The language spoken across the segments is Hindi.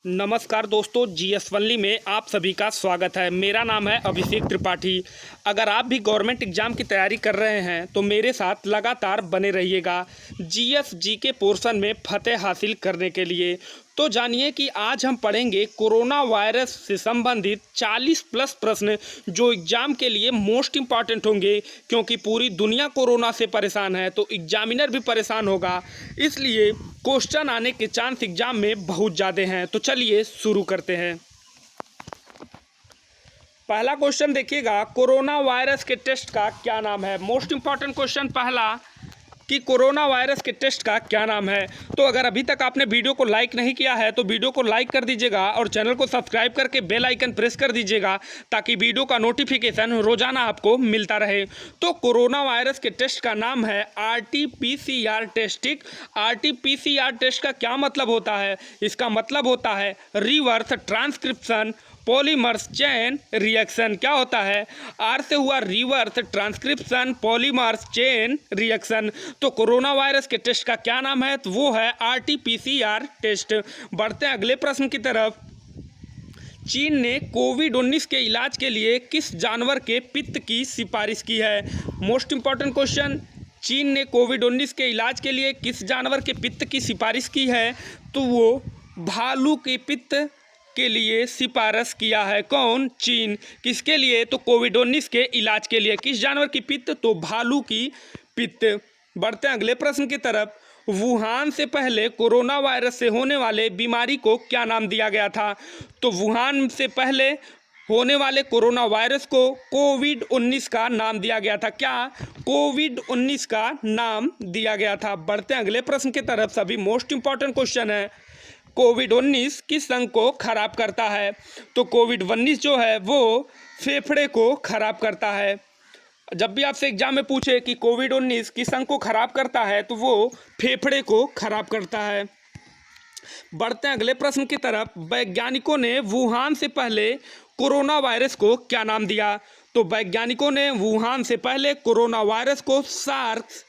नमस्कार दोस्तों, जीएस वनली में आप सभी का स्वागत है। मेरा नाम है अभिषेक त्रिपाठी। अगर आप भी गवर्नमेंट एग्जाम की तैयारी कर रहे हैं तो मेरे साथ लगातार बने रहिएगा जीएस जीके पोर्शन में फतेह हासिल करने के लिए। तो जानिए कि आज हम पढ़ेंगे कोरोना वायरस से संबंधित 40 प्लस प्रश्न जो एग्जाम के लिए मोस्ट इम्पॉर्टेंट होंगे, क्योंकि पूरी दुनिया कोरोना से परेशान है तो एग्जामिनर भी परेशान होगा, इसलिए क्वेश्चन आने के चांस एग्जाम में बहुत ज़्यादा हैं। तो चलिए शुरू करते हैं। पहला क्वेश्चन देखिएगा, कोरोना वायरस के टेस्ट का क्या नाम है। मोस्ट इंपॉर्टेंट क्वेश्चन पहला कि कोरोना वायरस के टेस्ट का क्या नाम है। तो अगर अभी तक आपने वीडियो को लाइक नहीं किया है तो वीडियो को लाइक कर दीजिएगा और चैनल को सब्सक्राइब करके बेल आइकन प्रेस कर दीजिएगा ताकि वीडियो का नोटिफिकेशन रोजाना आपको मिलता रहे। तो कोरोना वायरस के टेस्ट का नाम है RT-PCR टेस्ट। RT-PCR टेस्ट का क्या मतलब होता है? इसका मतलब होता है reverse transcription polymers chain reaction. क्या होता है? आर से हुआ reverse transcription polymers chain reaction. तो कोरोना वायरस के टेस्ट का क्या नाम है? तो वो है RT-PCR टेस्ट। बढ़ते हैं अगले प्रश्न की तरफ। चीन ने कोविड-19 के इलाज के लिए किस जानवर के पित्त की सिफारिश की है? मोस्ट इंपॉर्टेंट क्वेश्चन, चीन ने कोविड-19 के इलाज के लिए किस जानवर के पित्त की सिफारिश की है? तो वो भालू के पित्त के लिए सिफारिश किया है। कौन? चीन। किसके लिए? तो कोविड-19 के इलाज के लिए। किस जानवर की पित्त? तो भालू की पित्त। बढ़ते हैं अगले प्रश्न की तरफ। वुहान से पहले कोरोना वायरस से होने वाले बीमारी को क्या नाम दिया गया था? तो वुहान से पहले होने वाले कोरोना वायरस को कोविड-19 का नाम दिया गया था। क्या? कोविड-19 का नाम दिया गया था। बढ़ते हैं अगले प्रश्न की तरफ। सभी मोस्ट इंपॉर्टेंट क्वेश्चन है। कोविड-19 किस अंग को खराब करता है? तो कोविड-19 जो है वो फेफड़े को खराब करता है। जब भी आपसे एग्जाम में पूछे कि कोविड-19 किस अंग को खराब करता है तो वो फेफड़े को खराब करता है। बढ़ते हैं अगले प्रश्न की तरफ। वैज्ञानिकों ने वुहान से पहले कोरोना वायरस को क्या नाम दिया? तो वैज्ञानिकों ने वुहान से पहले कोरोना वायरस को सार्स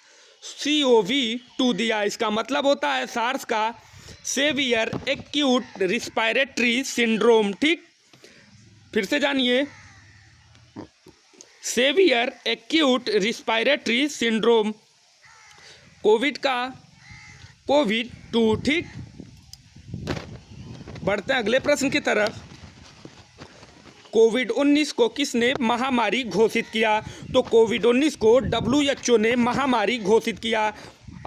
CoV-2 दिया। इसका मतलब होता है सार्स का सेवियर एक्यूट रिस्पायरेटरी सिंड्रोम। ठीक, फिर से जानिए, severe acute respiratory syndrome, covid का कोविड-2। ठीक, बढ़ते हैं अगले प्रश्न की तरफ। कोविड-19 को किसने महामारी घोषित किया? तो कोविड-19 को WHO ने महामारी घोषित किया।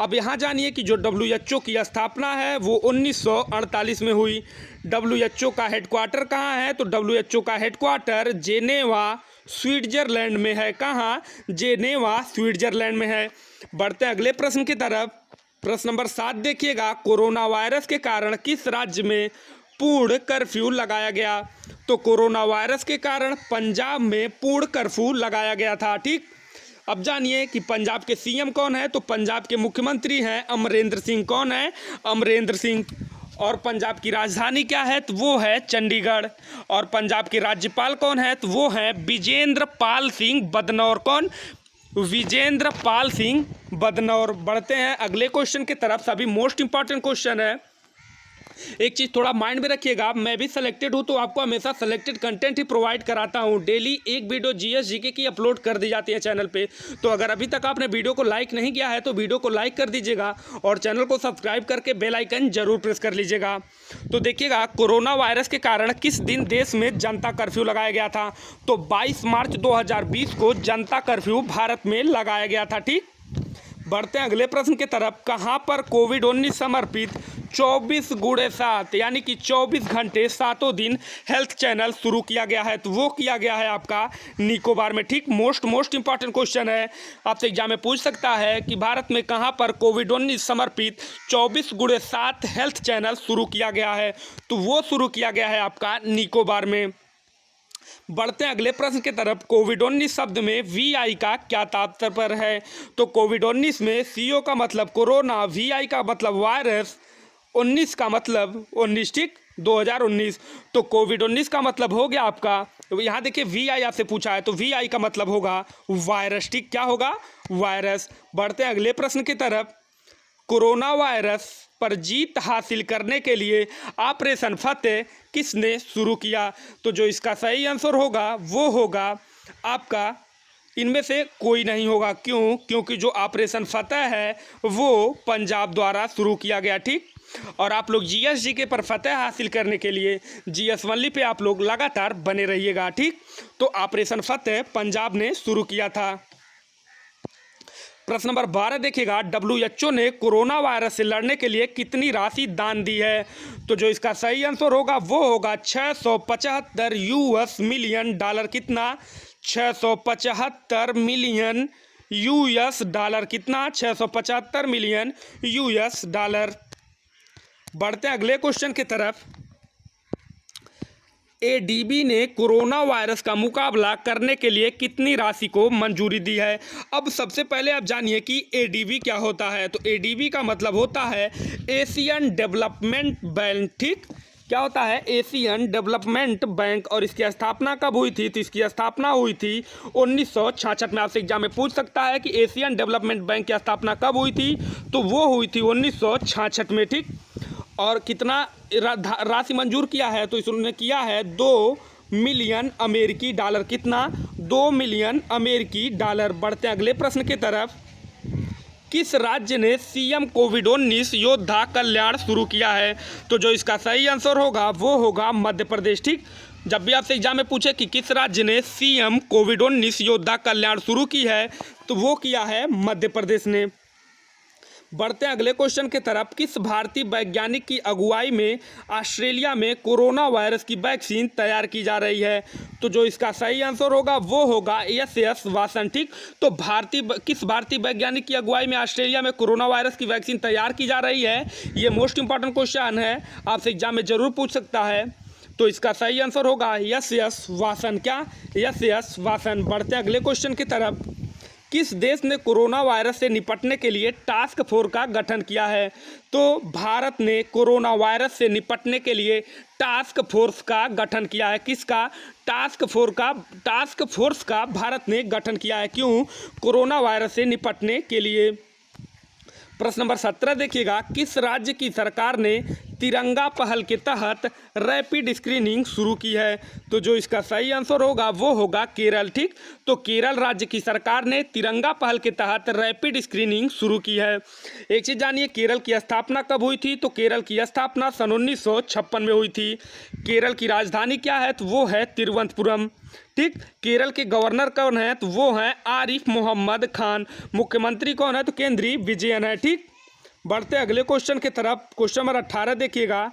अब यहाँ जानिए कि जो WHO की स्थापना है वो 1948 में हुई। WHO का हेडक्वार्टर कहाँ है? तो WHO का हेडक्वार्टर जेनेवा स्विट्जरलैंड में है। कहाँ? जेनेवा स्विट्जरलैंड में है। बढ़ते हैं अगले प्रश्न की तरफ। प्रश्न नंबर 7 देखिएगा, कोरोना वायरस के कारण किस राज्य में पूर्ण कर्फ्यू लगाया गया? तो कोरोना वायरस के कारण पंजाब में पूर्ण कर्फ्यू लगाया गया था। ठीक, अब जानिए कि पंजाब के CM कौन है? तो पंजाब के मुख्यमंत्री हैं अमरिंदर सिंह। कौन है? अमरिंदर सिंह। और पंजाब की राजधानी क्या है? तो वो है चंडीगढ़। और पंजाब के राज्यपाल कौन है? तो वो है विजेंद्र पाल सिंह बदनौर। कौन? विजेंद्र पाल सिंह बदनौर। बढ़ते हैं अगले क्वेश्चन की तरफ। सभी मोस्ट इंपॉर्टेंट क्वेश्चन है। एक चीज़ थोड़ा माइंड में रखिएगा, मैं भी सिलेक्टेड हूँ तो आपको हमेशा सिलेक्टेड कंटेंट ही प्रोवाइड कराता हूँ। डेली एक वीडियो GS GK की अपलोड कर दी जाती है चैनल पे। तो अगर अभी तक आपने वीडियो को लाइक नहीं किया है तो वीडियो को लाइक कर दीजिएगा और चैनल को सब्सक्राइब करके बेल आइकन जरूर प्रेस कर लीजिएगा। तो देखिएगा, कोरोना वायरस के कारण किस दिन देश में जनता कर्फ्यू लगाया गया था? तो 22 मार्च 2020 को जनता कर्फ्यू भारत में लगाया गया था। ठीक, बढ़ते हैं अगले प्रश्न की तरफ। कहाँ पर कोविड-19 समर्पित 24x7 यानी कि 24 घंटे 7 दिन हेल्थ चैनल शुरू किया गया है? तो वो किया गया है आपका निकोबार में। ठीक, मोस्ट इंपॉर्टेंट क्वेश्चन है, आपसे एग्जाम में पूछ सकता है कि भारत में कहाँ पर कोविड-19 समर्पित 24x7 हेल्थ चैनल शुरू किया गया है? तो वो शुरू किया गया है आपका निकोबार में। बढ़ते हैं अगले प्रश्न की तरफ। कोविड-19 शब्द में VI का क्या तात्पर्य है? तो कोविड-19 में CO का मतलब कोरोना, VI का मतलब वायरस, 19 का मतलब 19। ठीक, 2019। तो कोविड-19 का मतलब हो गया आपका, तो यहाँ देखिए VI आपसे पूछा है तो VI का मतलब होगा वायरस। ठीक, क्या होगा? वायरस। बढ़ते हैं अगले प्रश्न की तरफ। कोरोना वायरस पर जीत हासिल करने के लिए ऑपरेशन फतेह किसने शुरू किया? तो जो इसका सही आंसर होगा वो होगा आपका, इनमें से कोई नहीं होगा। क्यों? क्योंकि जो ऑपरेशन फतेह है वो पंजाब द्वारा शुरू किया गया। ठीक, और आप लोग जीएस के पर फतेह हासिल करने के लिए जीएस वनली पे आप लोग लगातार बने रहिएगा। ठीक, तो ऑपरेशन फतेह पंजाब ने शुरू किया था। प्रश्न नंबर 12 देखिएगा, WHO ने कोरोना वायरस से लड़ने के लिए कितनी राशि दान दी है? तो जो इसका सही आंसर होगा वो होगा 675 US मिलियन डॉलर। कितना? 675 मिलियन US डॉलर। कितना? 675 मिलियन US डॉलर। बढ़ते हैं अगले क्वेश्चन की तरफ। एडीबी ने कोरोना वायरस का मुकाबला करने के लिए कितनी राशि को मंजूरी दी है? अब सबसे पहले आप जानिए कि एडीबी क्या होता है। तो एडीबी का मतलब होता है एशियन डेवलपमेंट बैंक। ठीक, क्या होता है? Asian development bank. और इसकी स्थापना कब हुई थी? तो इसकी स्थापना हुई थी 1966 में। आपसे एग्जाम में पूछ सकता है कि एशियन डेवलपमेंट बैंक की स्थापना कब हुई थी? तो वो हुई थी 1966 में। ठीक, और कितना राशि मंजूर किया है? तो इसने किया है 2 मिलियन अमेरिकी डॉलर। कितना? 2 मिलियन अमेरिकी डॉलर। बढ़ते हैं अगले प्रश्न की तरफ। किस राज्य ने सीएम कोविड-19 योद्धा कल्याण शुरू किया है? तो जो इसका सही आंसर होगा वो होगा मध्य प्रदेश। ठीक, जब भी आपसे एग्जाम में पूछे कि किस राज्य ने सीएम कोविड-19 योद्धा कल्याण शुरू की है, तो वो किया है मध्य प्रदेश ने। बढ़ते हैं अगले क्वेश्चन की तरफ। किस भारतीय वैज्ञानिक की अगुवाई में ऑस्ट्रेलिया में कोरोना वायरस की वैक्सीन तैयार की जा रही है? तो जो इसका सही आंसर होगा वो होगा एस वासन। ठीक, तो किस भारतीय वैज्ञानिक की अगुवाई में ऑस्ट्रेलिया में कोरोना वायरस की वैक्सीन तैयार की जा रही है? ये मोस्ट इंपॉर्टेंट क्वेश्चन है, आपसे एग्जाम में जरूर पूछ सकता है। तो इसका सही आंसर होगा एस वासन। क्या? एस वासन। बढ़ते हैं अगले क्वेश्चन की तरफ। किस देश ने कोरोना वायरस से निपटने के लिए टास्क फोर्स का गठन किया है? तो भारत ने कोरोना वायरस से निपटने के लिए टास्क फोर्स का गठन किया है। किसका? टास्क फोर्स का भारत ने गठन किया है। क्यों? कोरोना वायरस से निपटने के लिए। प्रश्न नंबर 17 देखिएगा, किस राज्य की सरकार ने तिरंगा पहल के तहत रैपिड स्क्रीनिंग शुरू की है? तो जो इसका सही आंसर होगा वो होगा केरल। ठीक, तो केरल राज्य की सरकार ने तिरंगा पहल के तहत रैपिड स्क्रीनिंग शुरू की है। एक चीज़ जानिए, केरल की स्थापना कब हुई थी? तो केरल की स्थापना सन 1956 में हुई थी। केरल की राजधानी क्या है? तो वो है तिरुवनंतपुरम। ठीक, केरल के गवर्नर कौन है? तो वो हैं आरिफ मोहम्मद खान। मुख्यमंत्री कौन है? तो केंद्रीय विजयन है। ठीक, बढ़ते अगले क्वेश्चन की तरफ। क्वेश्चन नंबर 18 देखिएगा,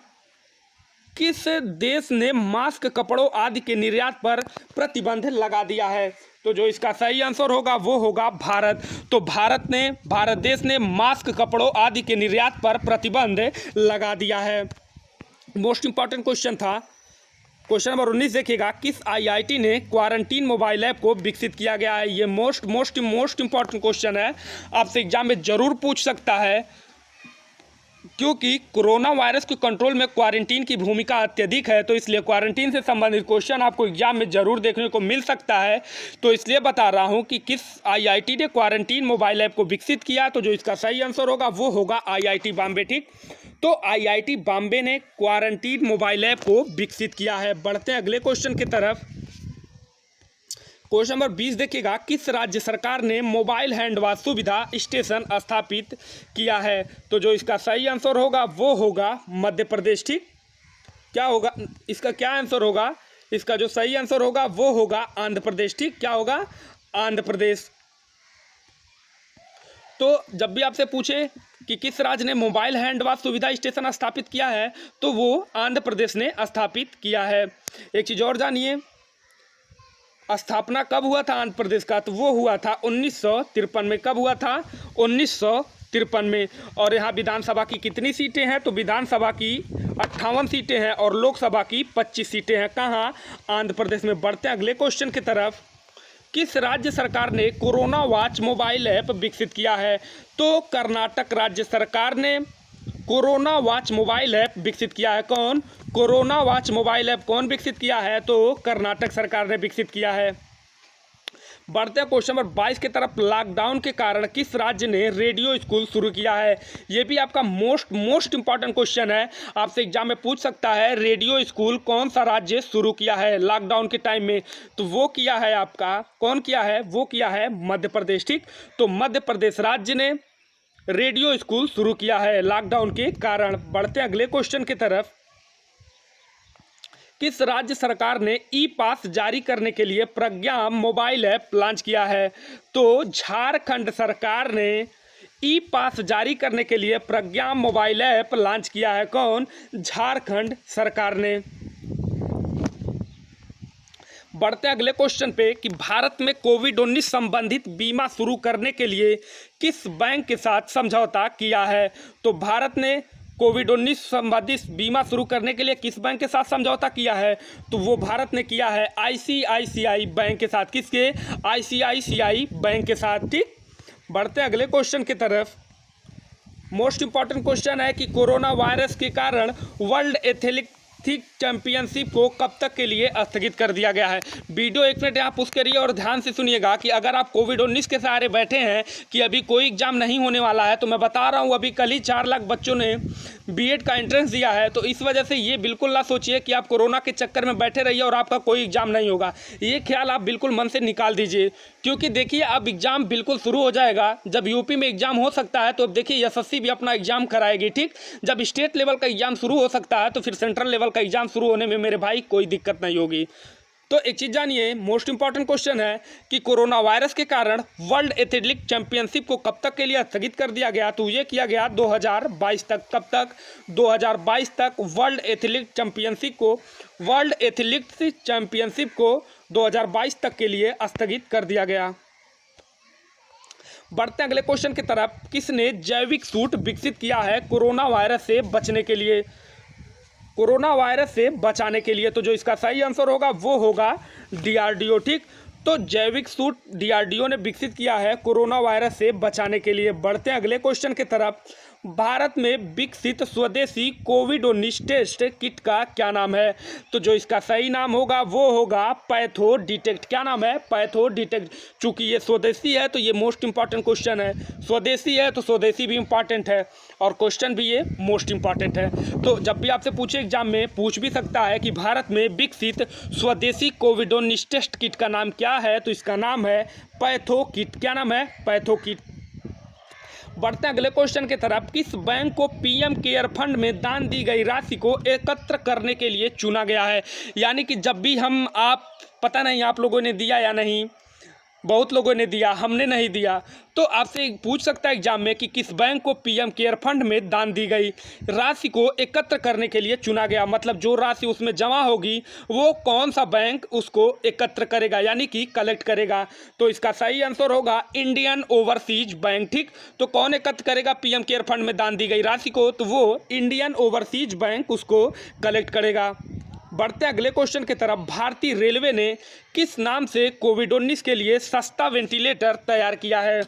किस देश ने मास्क, कपड़ों आदि के निर्यात पर प्रतिबंध लगा दिया है? तो जो इसका सही आंसर होगा वो होगा भारत। तो भारत देश ने मास्क, कपड़ों आदि के निर्यात पर प्रतिबंध लगा दिया है। मोस्ट इंपॉर्टेंट क्वेश्चन था। क्वेश्चन नंबर 19 देखिएगा, किस आईआईटी ने क्वारंटीन मोबाइल ऐप को विकसित किया गया है? ये मोस्ट इंपॉर्टेंट क्वेश्चन है, आपसे एग्जाम में जरूर पूछ सकता है, क्योंकि कोरोना वायरस के कंट्रोल में क्वारंटीन की भूमिका अत्यधिक है। तो इसलिए क्वारंटीन से संबंधित क्वेश्चन आपको एग्जाम में जरूर देखने को मिल सकता है। तो इसलिए बता रहा हूं कि किस आईआईटी ने क्वारंटीन मोबाइल ऐप को विकसित किया। तो जो इसका सही आंसर होगा वो होगा आईआईटी बॉम्बे। ठीक, तो आईआईटी बॉम्बे ने क्वारंटीन मोबाइल ऐप को विकसित किया है। बढ़ते हैं अगले क्वेश्चन की तरफ। क्वेश्चन नंबर 20 देखिएगा, किस राज्य सरकार ने मोबाइल हैंड वॉश सुविधा स्टेशन स्थापित किया है? तो जो इसका सही आंसर होगा वो होगा मध्य प्रदेश। ठीक, क्या होगा इसका? क्या आंसर होगा इसका? जो सही आंसर होगा वो होगा आंध्र प्रदेश। ठीक, क्या होगा? आंध्र प्रदेश। तो जब भी आपसे पूछे कि किस राज्य ने मोबाइल हैंड वॉश सुविधा स्टेशन स्थापित किया है, तो वो आंध्र प्रदेश ने स्थापित किया है। एक चीज़ और जानिए, स्थापना कब हुआ था आंध्र प्रदेश का? तो वो हुआ था 1953 में। कब हुआ था? 1953 में। और यहाँ विधानसभा की कितनी सीटें हैं? तो विधानसभा की 58 सीटें हैं और लोकसभा की 25 सीटें हैं। कहाँ? आंध्र प्रदेश में। बढ़ते हैं अगले क्वेश्चन की तरफ। किस राज्य सरकार ने कोरोना वॉच मोबाइल ऐप विकसित किया है? तो कर्नाटक राज्य सरकार ने कोरोना वॉच मोबाइल ऐप विकसित किया है। कौन? कोरोना वॉच मोबाइल ऐप कौन विकसित किया है? तो कर्नाटक सरकार ने विकसित किया है। बढ़ते हैं क्वेश्चन नंबर 22 की तरफ। लॉकडाउन के कारण किस राज्य ने रेडियो स्कूल शुरू किया है? ये भी आपका मोस्ट इंपॉर्टेंट क्वेश्चन है, आपसे एग्जाम में पूछ सकता है। रेडियो स्कूल कौन सा राज्य शुरू किया है लॉकडाउन के टाइम में? तो वो किया है आपका, कौन किया है? वो किया है मध्य प्रदेश। ठीक, तो मध्य प्रदेश राज्य ने रेडियो स्कूल शुरू किया है लॉकडाउन के कारण। बढ़ते हैं अगले क्वेश्चन की तरफ। किस राज्य सरकार ने ई पास जारी करने के लिए प्रज्ञा मोबाइल ऐप लॉन्च किया है? तो झारखंड सरकार ने ई पास जारी करने के लिए प्रज्ञा मोबाइल ऐप लॉन्च किया है। कौन? झारखंड सरकार ने। बढ़ते अगले क्वेश्चन पे कि भारत में कोविड-19 संबंधित बीमा शुरू करने के लिए किस बैंक के साथ समझौता किया है? तो भारत ने कोविड-19 संबंधित बीमा शुरू करने के लिए किस बैंक के साथ समझौता किया है? तो वो भारत ने किया है आईसीआईसीआई बैंक के साथ। किसके? आईसीआईसीआई बैंक के साथ। ठीक, बढ़ते अगले क्वेश्चन की तरफ। मोस्ट इंपॉर्टेंट क्वेश्चन है कि कोरोना वायरस के कारण वर्ल्ड एथलेटिक्स चैंपियनशिप को कब तक के लिए स्थगित कर दिया गया है? वीडियो 1 मिनट यहाँ पुश करिए और ध्यान से सुनिएगा कि अगर आप कोविड-19 के सहारे बैठे हैं कि अभी कोई एग्जाम नहीं होने वाला है, तो मैं बता रहा हूँ अभी कल ही 4 लाख बच्चों ने बीएड का एंट्रेंस दिया है। तो इस वजह से ये बिल्कुल ना सोचिए कि आप कोरोना के चक्कर में बैठे रहिए और आपका कोई एग्जाम नहीं होगा। ये ख्याल आप बिल्कुल मन से निकाल दीजिए, क्योंकि देखिए अब एग्जाम बिल्कुल शुरू हो जाएगा। जब यूपी में एग्जाम हो सकता है तो अब देखिए एसएससी भी अपना एग्जाम कराएगी। ठीक, जब स्टेट लेवल का एग्जाम शुरू हो सकता है तो फिर सेंट्रल लेवल का एग्जाम शुरू होने में मेरे भाई कोई दिक्कत नहीं होगी। तो एक चीज़ जानिए, मोस्ट इंपॉर्टेंट क्वेश्चन है कि कोरोना वायरस के कारण वर्ल्ड एथलेटिक्स चैंपियनशिप को कब तक के लिए स्थगित कर दिया गया? तो ये किया गया 2022 तक। कब तक? 2022 तक वर्ल्ड एथलेटिक्स चैंपियनशिप को 2022 तक के लिए स्थगित कर दिया गया। बढ़ते अगले क्वेश्चन की तरफ। किसने जैविक सूट विकसित किया है कोरोना वायरस से बचने के लिए? कोरोना वायरस से बचाने के लिए। तो जो इसका सही आंसर होगा वो होगा डीआरडीओ। ठीक, तो जैविक सूट डीआरडीओ ने विकसित किया है कोरोना वायरस से बचाने के लिए। बढ़ते हैं अगले क्वेश्चन की तरफ। भारत में विकसित स्वदेशी कोविड-19 टेस्ट किट का क्या नाम है? तो जो इसका सही नाम होगा वो होगा पैथो डिटेक्ट। क्या नाम है? Patho detect. चूंकि ये स्वदेशी है तो ये मोस्ट इंपॉर्टेंट क्वेश्चन है। स्वदेशी है तो स्वदेशी भी इंपॉर्टेंट है और क्वेश्चन भी ये मोस्ट इंपॉर्टेंट है। तो जब भी आपसे पूछे एग्जाम में पूछ भी सकता है कि भारत में विकसित स्वदेशी कोविड-19 टेस्ट किट का नाम क्या है? तो इसका नाम है पैथो किट। क्या नाम है? Patho kit. बढ़ते हैं अगले क्वेश्चन की तरफ। किस बैंक को पीएम केयर फंड में दान दी गई राशि को एकत्र करने के लिए चुना गया है? यानी कि जब भी पता नहीं आप लोगों ने दिया या नहीं, बहुत लोगों ने दिया, हमने नहीं दिया, तो आपसे पूछ सकता है एग्जाम में कि किस बैंक को पीएम केयर फंड में दान दी गई राशि को एकत्र करने के लिए चुना गया। मतलब जो राशि उसमें जमा होगी वो कौन सा बैंक उसको एकत्र करेगा, यानी कि कलेक्ट करेगा। तो इसका सही आंसर होगा इंडियन ओवरसीज बैंक। ठीक, तो कौन एकत्र करेगा पीएम केयर फंड में दान दी गई राशि को? तो वो इंडियन ओवरसीज बैंक उसको कलेक्ट करेगा। बढ़ते अगले क्वेश्चन की तरफ। भारतीय रेलवे ने किस नाम से कोविड-19 के लिए सस्ता वेंटिलेटर तैयार किया है?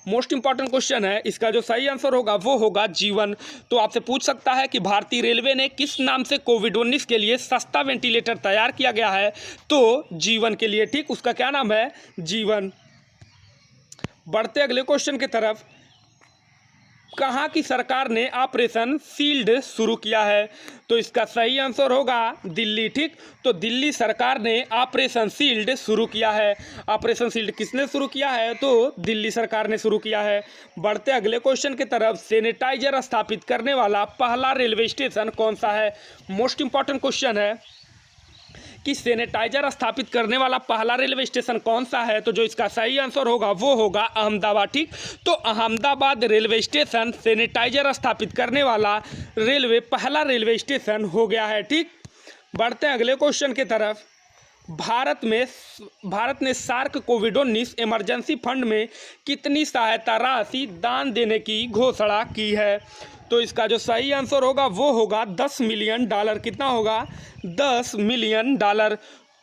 मोस्ट इंपॉर्टेंट क्वेश्चन है। इसका जो सही आंसर होगा वो होगा जीवन। तो आपसे पूछ सकता है कि भारतीय रेलवे ने किस नाम से कोविड-19 के लिए सस्ता वेंटिलेटर तैयार किया गया है? तो जीवन के लिए। ठीक, उसका क्या नाम है? जीवन। बढ़ते अगले क्वेश्चन की तरफ। कहाँ की सरकार ने ऑपरेशन शील्ड शुरू किया है? तो इसका सही आंसर होगा दिल्ली। ठीक, तो दिल्ली सरकार ने ऑपरेशन शील्ड शुरू किया है। ऑपरेशन शील्ड किसने शुरू किया है? तो दिल्ली सरकार ने शुरू किया है। बढ़ते अगले क्वेश्चन की तरफ। सैनिटाइजर स्थापित करने वाला पहला रेलवे स्टेशन कौन सा है? मोस्ट इंपॉर्टेंट क्वेश्चन है कि सैनिटाइजर स्थापित करने वाला पहला रेलवे स्टेशन कौन सा है? तो जो इसका सही आंसर होगा वो होगा अहमदाबाद। ठीक, तो अहमदाबाद रेलवे स्टेशन सैनिटाइजर स्थापित करने वाला पहला रेलवे स्टेशन हो गया है। ठीक, बढ़ते हैं अगले क्वेश्चन की तरफ। भारत ने सार्क कोविड-19 इमरजेंसी फंड में कितनी सहायता राशि दान देने की घोषणा की है? तो इसका जो सही आंसर होगा वो होगा $10 मिलियन। कितना होगा? $10 मिलियन।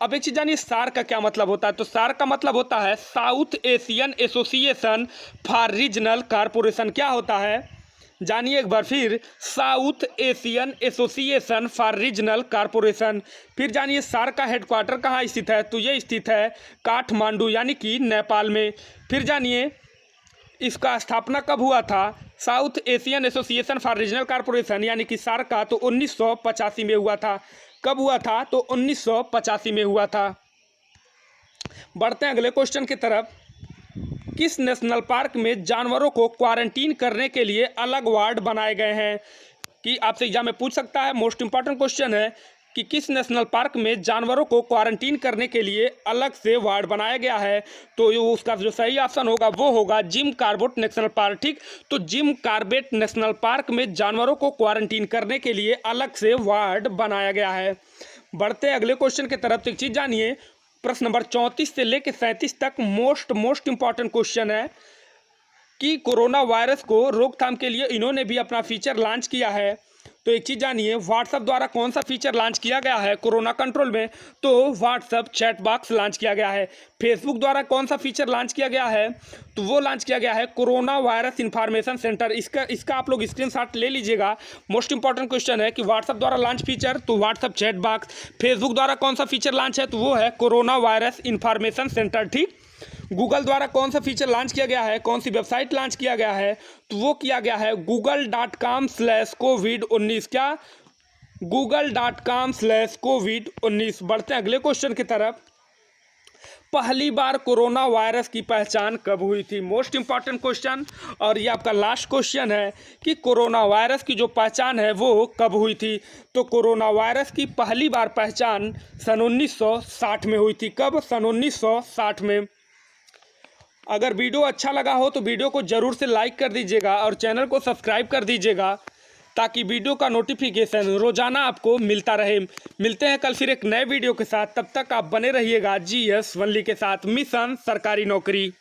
अब एक चीज़ जानिए, सार्क का क्या मतलब होता है? तो सार्क का मतलब होता है south Asian association for regional corporation. क्या होता है? जानिए एक बार फिर, south Asian association for regional corporation. फिर जानिए सार्क का हेडक्वार्टर कहाँ स्थित है, तो ये स्थित है काठमांडू यानी कि नेपाल में। फिर जानिए इसका स्थापना कब हुआ था, south Asian association for regional corporation यानी कि सार्क का तो 1985 में हुआ था। कब हुआ था, तो 1985 में हुआ था। बढ़ते हैं अगले क्वेश्चन की तरफ। किस नेशनल पार्क में जानवरों को क्वारंटीन करने के लिए अलग वार्ड बनाए गए हैं, कि आपसे एग्जाम में पूछ सकता है। मोस्ट इंपॉर्टेंट क्वेश्चन है कि किस नेशनल पार्क में जानवरों को क्वारंटीन करने के लिए अलग से वार्ड बनाया गया है, तो उसका जो सही ऑप्शन होगा वो होगा जिम कॉर्बेट नेशनल पार्क। ठीक, तो जिम कॉर्बेट नेशनल पार्क में जानवरों को क्वारंटीन करने के लिए अलग से वार्ड बनाया गया है। बढ़ते हैं अगले क्वेश्चन की तरफ। एक चीज़ जानिए, प्रश्न नंबर 34 से लेकर 37 तक मोस्ट इंपॉर्टेंट क्वेश्चन है कि कोरोना वायरस को रोकथाम के लिए इन्होंने भी अपना फीचर लॉन्च किया है। तो एक चीज़ जानिए, व्हाट्सएप द्वारा कौन सा फीचर लॉन्च किया गया है कोरोना कंट्रोल में, तो व्हाट्सएप चैट बॉक्स लॉन्च किया गया है। फेसबुक द्वारा कौन सा फीचर लॉन्च किया गया है, तो वो लॉन्च किया गया है कोरोना वायरस इंफॉर्मेशन सेंटर। इसका आप लोग स्क्रीनशॉट ले लीजिएगा। मोस्ट इंपॉर्टेंट क्वेश्चन है कि व्हाट्सएप द्वारा लॉन्च फीचर तो व्हाट्सएप चैट बॉक्स। फेसबुक द्वारा कौन सा फीचर लॉन्च है, तो वो है कोरोना वायरस इंफॉर्मेशन सेंटर। ठीक, गूगल द्वारा कौन सा फीचर लॉन्च किया गया है, कौन सी वेबसाइट लॉन्च किया गया है, तो वो किया गया है google.com/covid19। क्या, google.com/covid19। बढ़ते हैं अगले क्वेश्चन की तरफ। पहली बार कोरोना वायरस की पहचान कब हुई थी, मोस्ट इंपॉर्टेंट क्वेश्चन। और ये आपका लास्ट क्वेश्चन है कि कोरोना वायरस की जो पहचान है वो कब हुई थी, तो कोरोना वायरस की पहली बार पहचान सन 1960 में हुई थी। कब, सन 1960 में। अगर वीडियो अच्छा लगा हो तो वीडियो को ज़रूर से लाइक कर दीजिएगा और चैनल को सब्सक्राइब कर दीजिएगा, ताकि वीडियो का नोटिफिकेशन रोजाना आपको मिलता रहे। मिलते हैं कल फिर एक नए वीडियो के साथ, तब तक आप बने रहिएगा GS ओनली के साथ, मिशन सरकारी नौकरी।